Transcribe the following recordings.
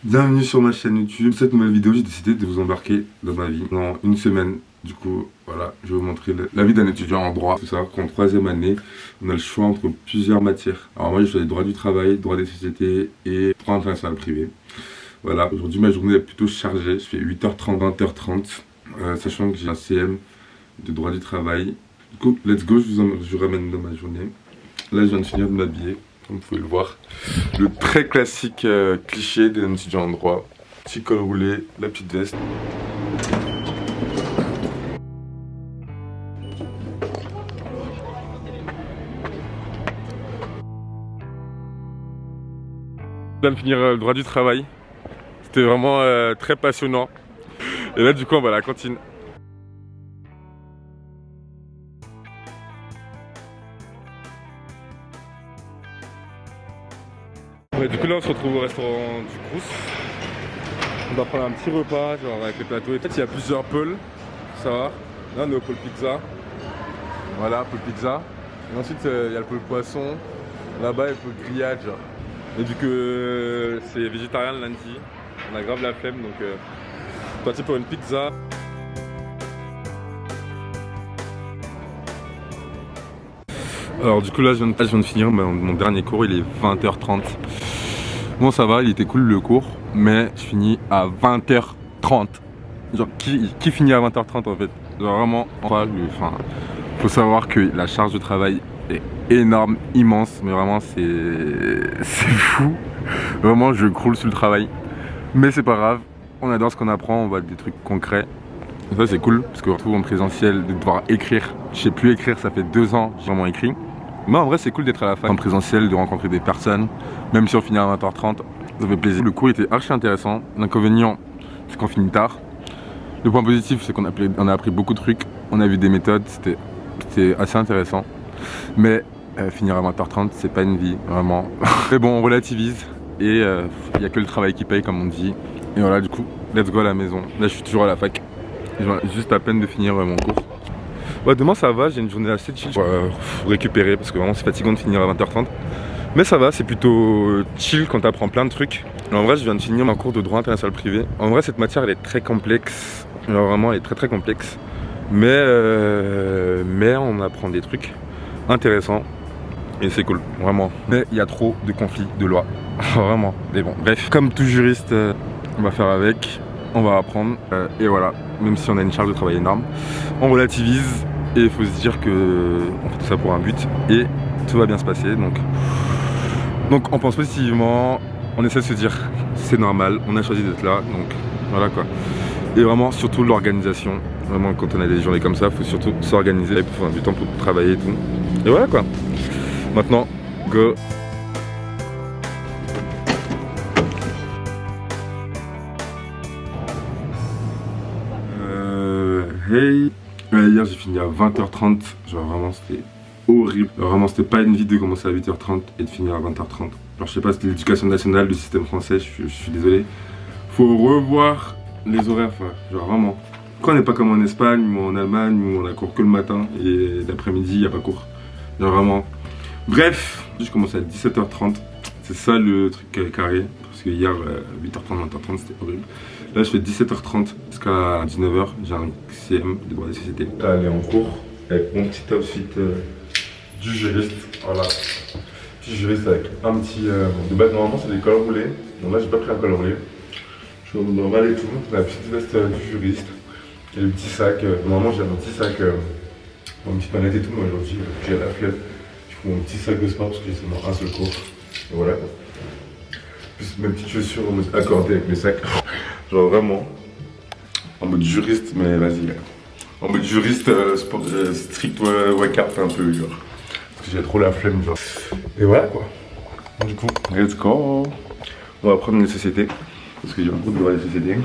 Bienvenue sur ma chaîne YouTube. Cette nouvelle vidéo, j'ai décidé de vous embarquer dans ma vie pendant une semaine. Du coup, voilà, je vais vous montrer la vie d'un étudiant en droit. Il faut savoir qu'en troisième année, on a le choix entre plusieurs matières. Alors moi, j'ai choisi droit du travail, droit des sociétés et droit international privé. Voilà, aujourd'hui, ma journée est plutôt chargée. Je fais 8h30, 20h30, sachant que j'ai un CM de droit du travail. Du coup, let's go, je vous ramène dans ma journée. Là, je viens de finir de m'habiller. Comme vous pouvez le voir, le très classique cliché d'un étudiant en droit. Petit col roulé, la petite veste. Je viens de finir le droit du travail. C'était vraiment très passionnant. Et là du coup on va à la cantine. Ouais, du coup là on se retrouve au restaurant du Crous. On va prendre un petit repas genre avec les plateaux. En fait il y a plusieurs pôles, ça va. Là on est au pôle pizza. Voilà, pôle pizza. Et ensuite il y a le pôle poisson. Là-bas il y a le pôle grillade genre. Et vu que c'est végétarien le lundi, on a grave la flemme donc parti pour une pizza. Alors du coup là je viens de finir mon dernier cours, il est 20h30. Bon ça va, il était cool le cours, mais je finis à 20h30. Genre qui finit à 20h30 en fait? Genre vraiment, faut savoir que la charge de travail est énorme, immense, mais vraiment c'est fou. Vraiment je croule sur le travail. Mais c'est pas grave, on adore ce qu'on apprend, on voit des trucs concrets. Et ça c'est cool, parce qu'on retrouve en présentiel de devoir écrire. Je sais plus écrire, ça fait 2 ans que j'ai vraiment écrit. Mais en vrai c'est cool d'être à la fac en présentiel, de rencontrer des personnes. Même si on finit à 20h30, ça fait plaisir. Le cours était archi intéressant. L'inconvénient c'est qu'on finit tard. Le point positif c'est qu'on a appris beaucoup de trucs. On a vu des méthodes, c'était assez intéressant. Mais finir à 20h30 c'est pas une vie, vraiment. Mais bon on relativise. Et il n'y a que le travail qui paye comme on dit. Et voilà du coup, let's go à la maison. Là je suis toujours à la fac. J'ai juste à peine de finir mon cours. Ouais, demain ça va, j'ai une journée assez chill pour récupérer parce que vraiment c'est fatigant de finir à 20h30. Mais ça va, c'est plutôt chill quand t'apprends plein de trucs. En vrai je viens de finir mon cours de droit international privé. En vrai cette matière elle est très complexe. Alors vraiment elle est très complexe. Mais on apprend des trucs intéressants. Et c'est cool, vraiment. Mais il y a trop de conflits de loi. Vraiment. Mais bon, bref. Comme tout juriste, on va faire avec. On va apprendre. Et voilà. Même si on a une charge de travail énorme, on relativise. Et il faut se dire que on fait tout ça pour un but. Et tout va bien se passer. Donc on pense positivement. On essaie de se dire c'est normal. On a choisi d'être là. Donc voilà quoi. Et vraiment, surtout l'organisation. Vraiment, quand on a des journées comme ça, il faut surtout s'organiser. Il faut prendre du temps pour travailler et tout. Et voilà quoi. Maintenant, go! Hey! Hier j'ai fini à 20h30, genre vraiment c'était horrible. Vraiment c'était pas une vie de commencer à 8h30 et de finir à 20h30. Alors je sais pas, c'était l'éducation nationale du système français, je suis désolé. Faut revoir les horaires, genre vraiment. Quand on n'est pas comme en Espagne ou en Allemagne où on a cours que le matin et l'après-midi il n'y a pas cours. Genre vraiment. Bref, je commence à 17h30, c'est ça le truc carré, parce que hier 8h30, 20h30 c'était horrible. Là je fais 17h30 jusqu'à 19h, j'ai un CM de droit des sociétés. Là elle est en cours avec mon petit outfit du juriste, voilà. Petit juriste avec un petit... de base normalement c'est des cols roulés, donc là j'ai pas pris un col roulé. Je suis en normal et tout, la petite veste du juriste, et le petit sac, normalement j'ai un petit sac, une petite manette et tout, mais aujourd'hui j'ai la flemme. Mon petit sac de sport parce que j'ai seulement un seul cours. Et voilà. Plus mes petites chaussures en mode accordé avec mes sacs. Genre vraiment. En mode juriste, mais vas-y. En mode juriste sport, strict workout un peu genre. Parce que j'ai trop la flemme genre. Et voilà quoi. Du coup, let's go. On va prendre les sociétés. Parce que j'ai un cours de droit des sociétés.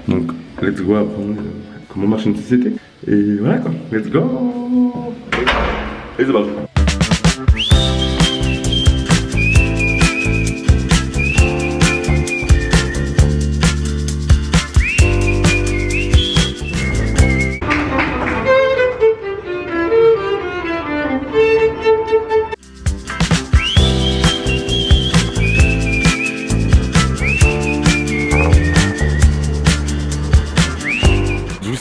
Donc let's go apprendre comment marche une société. Et voilà quoi. Let's go. Et c'est parti.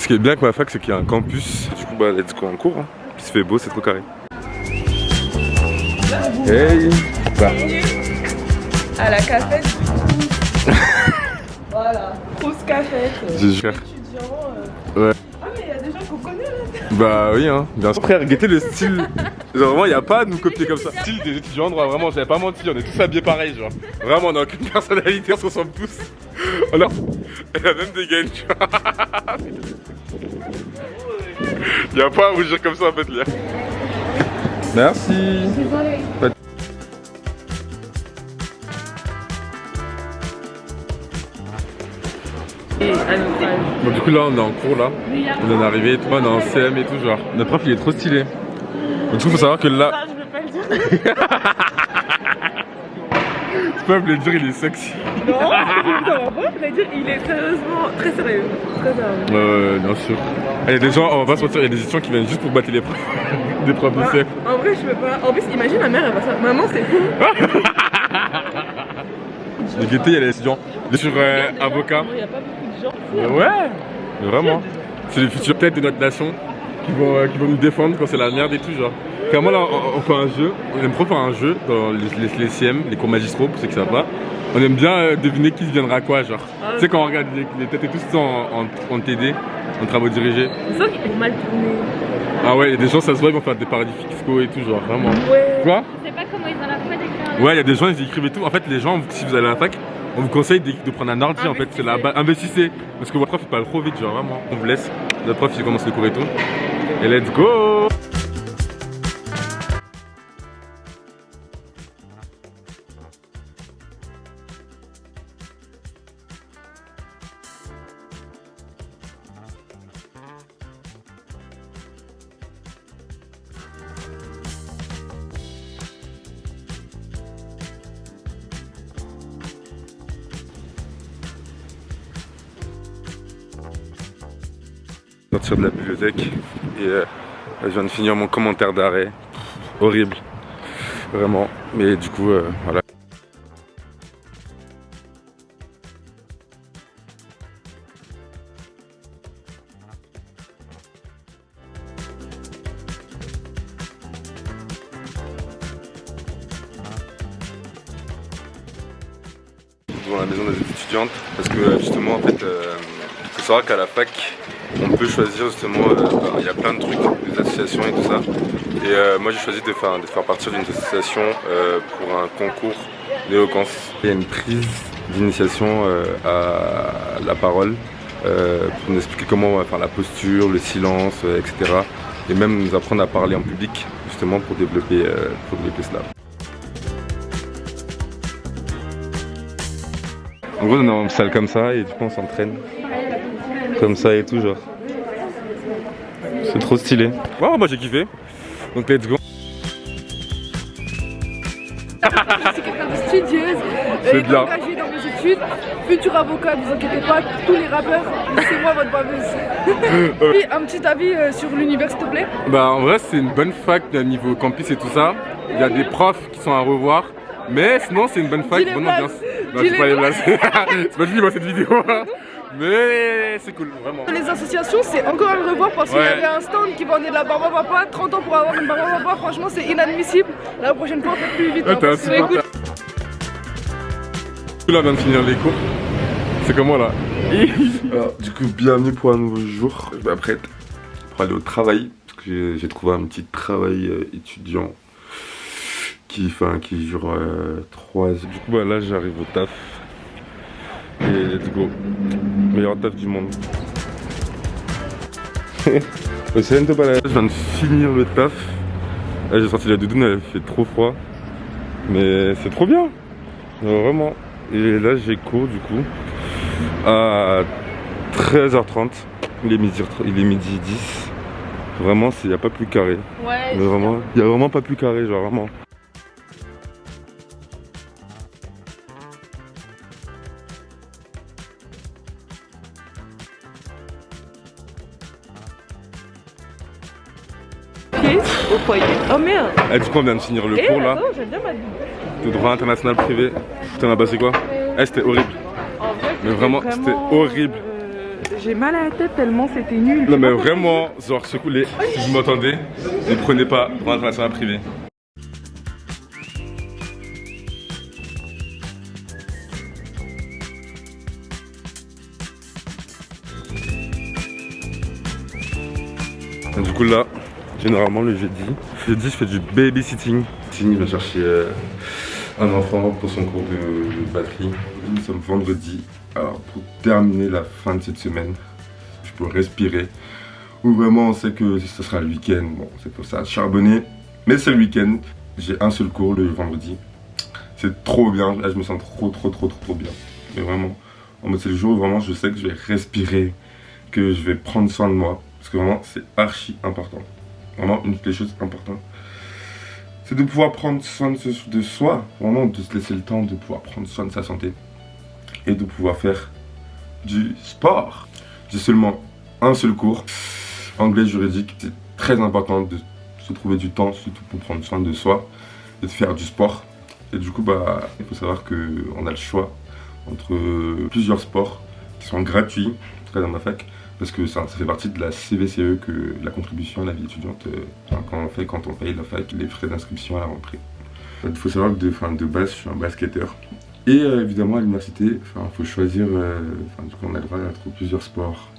Ce qui est bien avec ma fac, c'est qu'il y a un campus. Du coup, bah, let's go en cours. Hein. Puis il fait beau, c'est trop carré. Hey, bah. À la cafette. Voilà, grosse cafette. Étudiant. Ouais. Ah, mais il y a des gens qu'on connaît là. Bah oui, hein, bien sûr. Frère, guettez le style. Genre, vraiment, il n'y a pas à nous copier comme ça. Le style des étudiants en droit, vraiment, j'avais pas menti, on est tous habillés pareil, genre. Vraiment, on n'a aucune personnalité, on se ressemble tous. Elle a même des gaines, tu vois. Il n'y a pas à rougir comme ça en fait, là. Merci. Désolé. Bon, du coup, là, on est en cours, là. On est arrivé, tout le monde est en CM et tout, genre. Notre prof, il est trop stylé. Du coup, faut savoir que là. Ah, je vais pas le dire. Tu peux me le dire, il est sexy. Non, ça va pas, je vais dire, il est sérieusement très sérieux. Très sérieux. Bien sûr. Il y a des gens, on va pas se mentir, il y a des étudiants qui viennent juste pour battre les profs. Des profs de CM. En vrai, je peux pas. En plus, imagine ma mère, elle va ça. Maman, c'est fou. Le Gaieté, il y a les étudiants. Sur avocat. Il n'y a pas beaucoup de gens. Ouais, mais vraiment. C'est les futures têtes de notre nation qui vont nous défendre quand c'est la merde et tout, genre. Clairement, là, on fait un jeu. On aime trop faire un jeu dans les CM, les cours magistraux, pour ceux qui savent pas. On aime bien deviner qui deviendra quoi, genre. Tu sais, quand on regarde les têtes et tout, c'est en TD, en travaux dirigés. C'est ça qui est mal tourné. Ah ouais, il y a des gens, ça se voit, ils vont faire des paradis fiscaux et tout, genre, vraiment. Ouais. Quoi? Je sais pas comment ils ont la foi d'écrire. Ouais, il y a des gens, ils écrivent et tout. En fait, les gens, si vous allez à la fac, on vous conseille de prendre un ordi, en fait, c'est la base. Investissez. Parce que votre prof, il parle trop vite, genre, vraiment. On vous laisse. Notre prof, il commence le cours et tout. Et let's go! Sortir de la bibliothèque et je viens de finir mon commentaire d'arrêt. Horrible, vraiment. Mais du coup, voilà. Devant la maison des étudiantes parce que justement en fait faut savoir qu'à la fac on peut choisir justement, il y a plein de trucs, des associations et tout ça. Et moi j'ai choisi de faire partie d'une association pour un concours d'éloquence. Il y a une prise d'initiation à la parole pour nous expliquer comment on va faire la posture, le silence, etc. Et même nous apprendre à parler en public justement pour développer cela. En gros on est en salle comme ça et du coup on s'entraîne comme ça et tout genre. C'est trop stylé. Wow, moi j'ai kiffé. Donc let's go. C'est quelqu'un de studieuse, engagé dans mes études, futur avocat, ne vous inquiétez pas, tous les rappeurs, c'est moi votre baveuse. Et un petit avis sur l'univers s'il te plaît? Bah en vrai c'est une bonne fac niveau campus et tout ça. Il y a des profs qui sont à revoir. Mais sinon c'est une bonne fac, bonne ambiance. Non, je sais pas les blagues. C'est pas fini moi cette vidéo. Mais c'est cool, vraiment. Les associations, c'est encore à le revoir parce qu'il y avait un stand qui vendait de la barbe à papa. 30 ans pour avoir une barbe à papa, franchement c'est inadmissible. La prochaine fois, faites plus vite. Ouais, t'es un super. Là on vient de finir les cours. C'est comme moi là. Alors du coup bienvenue pour un nouveau jour. Je m'apprête pour aller au travail. Parce que j'ai trouvé un petit travail étudiant qui dure 3 heures. Du coup bah, là j'arrive au taf. Et let's go. Meilleur taf du monde. C'est un peu pas là. Je viens de finir le taf. Là j'ai sorti la doudoune, elle fait trop froid. Mais c'est trop bien. Vraiment. Et là j'ai cours du coup à 13h30. Il est midi 10. Vraiment il n'y a pas plus carré. Ouais. Mais vraiment, il n'y a vraiment pas plus carré, genre vraiment. Au foyer. Oh merde. Et du coup on vient de finir le cours là. Attends, j'aime bien ma double. De droit international privé. T'en as passé quoi? C'était horrible. En vrai, Mais vraiment, c'était horrible. j'ai mal à la tête tellement c'était nul. Non mais vraiment, genre ce coup, si vous m'entendez, ne prenez pas pour un international privé. Du coup là, généralement le jeudi, je fais du babysitting. Je vais chercher un enfant pour son cours de batterie. Nous sommes vendredi. Alors pour terminer la fin de cette semaine, je peux respirer. Ou vraiment on sait que ce sera le week-end. Bon, c'est pour ça, charbonner. Mais c'est le week-end. J'ai un seul cours le vendredi. C'est trop bien. Là je me sens trop bien. Mais vraiment, en mode c'est le jour où vraiment je sais que je vais respirer, que je vais prendre soin de moi. Parce que vraiment c'est archi important. Vraiment une des choses importantes. C'est de pouvoir prendre soin de soi. Vraiment de se laisser le temps de pouvoir prendre soin de sa santé. Et de pouvoir faire du sport. J'ai seulement un seul cours. Anglais juridique. C'est très important de se trouver du temps, surtout pour prendre soin de soi. Et de faire du sport. Et du coup, bah, il faut savoir qu'on a le choix entre plusieurs sports qui sont gratuits, en tout cas dans ma fac. Parce que ça fait partie de la CVCE, que la contribution à la vie étudiante, quand on paye la fac, les frais d'inscription à la rentrée. Il faut savoir que de base, je suis un basketteur. Et évidemment, à l'université, il faut choisir, du coup, on a le droit à plusieurs sports.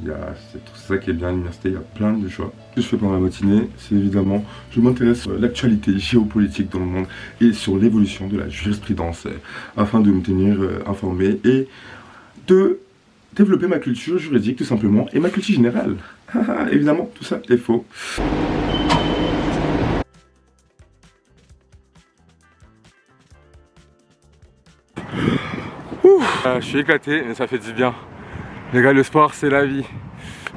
C'est ça qui est bien à l'université, il y a plein de choix. Ce que je fais pendant la matinée, c'est évidemment, je m'intéresse à l'actualité géopolitique dans le monde et sur l'évolution de la jurisprudence, afin de me tenir informé et de développer ma culture juridique tout simplement et ma culture générale. Évidemment, tout ça est faux. Je suis éclaté, mais ça fait du bien. Les gars, le sport, c'est la vie.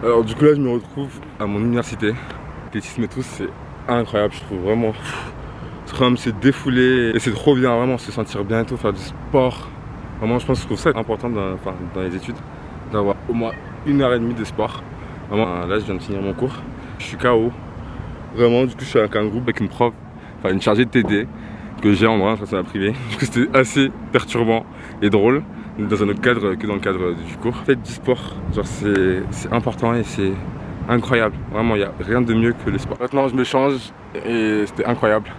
Alors du coup là, je me retrouve à mon université. L'athlétisme et tout, c'est incroyable, je trouve vraiment. C'est quand même se défouler et c'est trop bien, vraiment, se sentir bien et tout, faire du sport. Vraiment, je pense que je trouve ça important dans les études, d'avoir au moins 1h30 de sport. Vraiment, là, je viens de finir mon cours. Je suis KO. Vraiment, du coup, je suis avec un groupe avec une prof, une chargée de TD que j'ai en droit international privé. Du coup, c'était assez perturbant et drôle dans un autre cadre que dans le cadre du cours. Faites du sport, genre c'est important et c'est incroyable. Vraiment, il n'y a rien de mieux que le sport. Maintenant, je me change et c'était incroyable.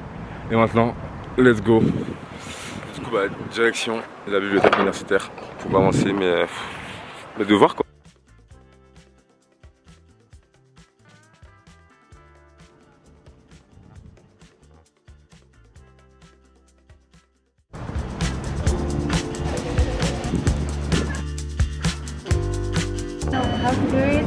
Et maintenant, let's go. Du coup, direction de la bibliothèque universitaire pour avancer mes devoirs, quoi. How to do it?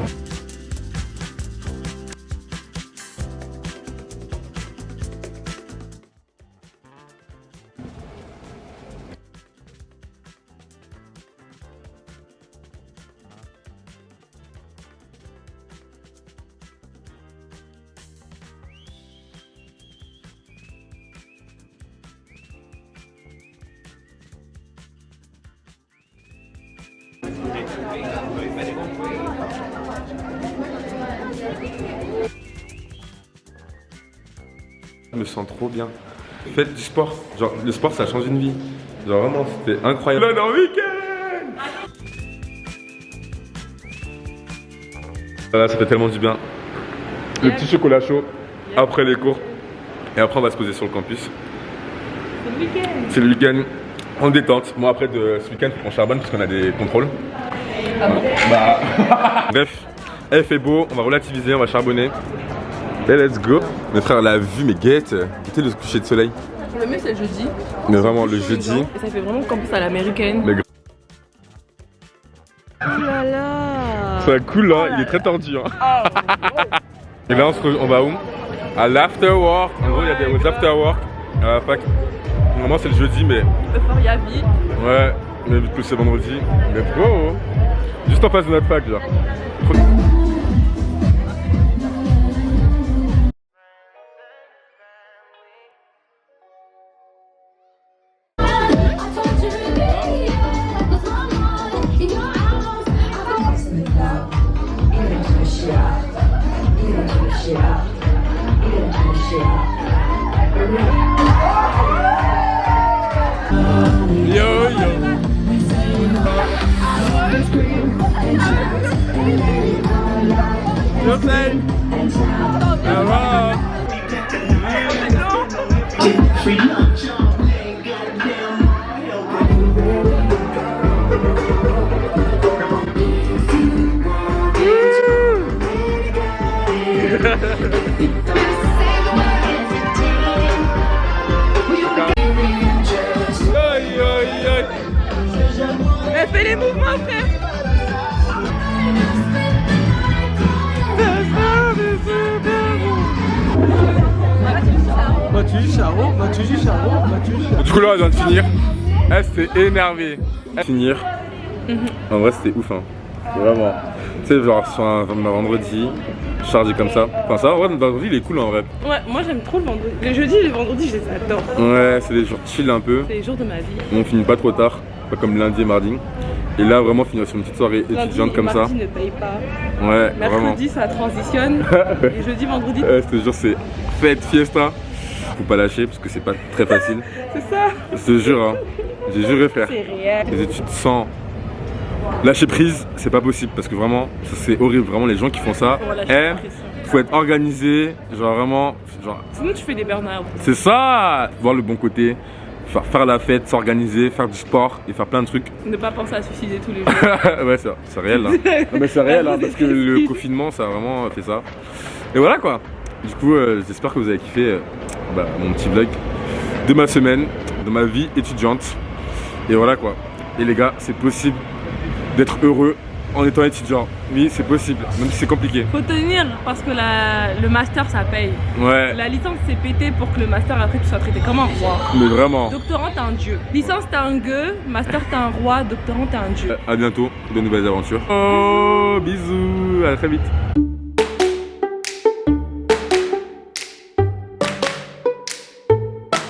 Je me sens trop bien. Faites du sport. Genre, le sport, ça change une vie. Genre, vraiment, c'était incroyable. Là, dans le week-end. Voilà, ça fait tellement du bien. Le petit chocolat chaud après les cours. Et après, on va se poser sur le campus. C'est le week-end. C'est le week-end. En détente. Moi, après ce week-end, on charbonne parce qu'on a des contrôles. Ah bon? Bref, elle fait beau, on va relativiser, on va charbonner. Et let's go. Mes frères, la vue, mais guette. Écoutez le coucher de soleil. Le mieux, c'est le jeudi. Mais vraiment, le jeudi. Et ça fait vraiment campus à l'américaine. Mais Oh là là. c'est cool, hein. Il est très tordu. Hein. Et là, on va où? À l'afterwork. En gros, il y a des afterwork à la fac. Normalement, c'est le jeudi, mais. Euphoria vie. Ouais, mais vu que c'est vendredi. Mais bro, juste en face de notre fac, genre. Je sais. Ça va. Aïe aïe aïe. Elle fait les mouvements, frère. Du coup là on vient de finir. Elle s'est énervée. Finir. En vrai c'était ouf hein. Vraiment. Tu sais genre sur un vendredi, chargé comme ça. Enfin ça en vrai le vendredi il est cool en vrai. Ouais, moi j'aime trop le vendredi. Les jeudis et les vendredis, je les adore. Ouais c'est des jours chill un peu. C'est les jours de ma vie. On finit pas trop tard. Pas comme lundi et mardi. Et là vraiment finir sur une petite soirée étudiante comme ça. Mardi ne paye pas. Ouais vraiment. Mercredi ça transitionne. Et jeudi, vendredi. Ouais, je te jure c'est fête, fiesta. Faut pas lâcher parce que c'est pas très facile. C'est ça. Je te jure hein. J'ai juré frère. C'est réel. Les études sans lâcher prise, c'est pas possible parce que vraiment, ça, c'est horrible. Vraiment, les gens qui font ça, Faut lâcher prise. faut être organisé. Genre vraiment, genre, Sinon tu fais des burn-out. c'est ça. Voir le bon côté, faire la fête, s'organiser, faire du sport et faire plein de trucs. Ne pas penser à se suicider tous les jours. Ouais, c'est réel. Hein. Non, mais c'est réel hein, parce que le confinement, ça a vraiment fait ça. Et voilà quoi. Du coup, j'espère que vous avez kiffé mon petit vlog de ma semaine, de ma vie étudiante. Et voilà quoi. Et les gars, c'est possible d'être heureux en étant étudiant. Oui, c'est possible, même si c'est compliqué. Faut tenir parce que le master ça paye. Ouais, La licence c'est pété pour que le master après tu sois traité comme un roi. mais vraiment. Doctorant t'es un dieu. Licence t'es un gueux, master t'es un roi, doctorant t'es un dieu. À bientôt, de nouvelles aventures. Oh, bisous, à très vite.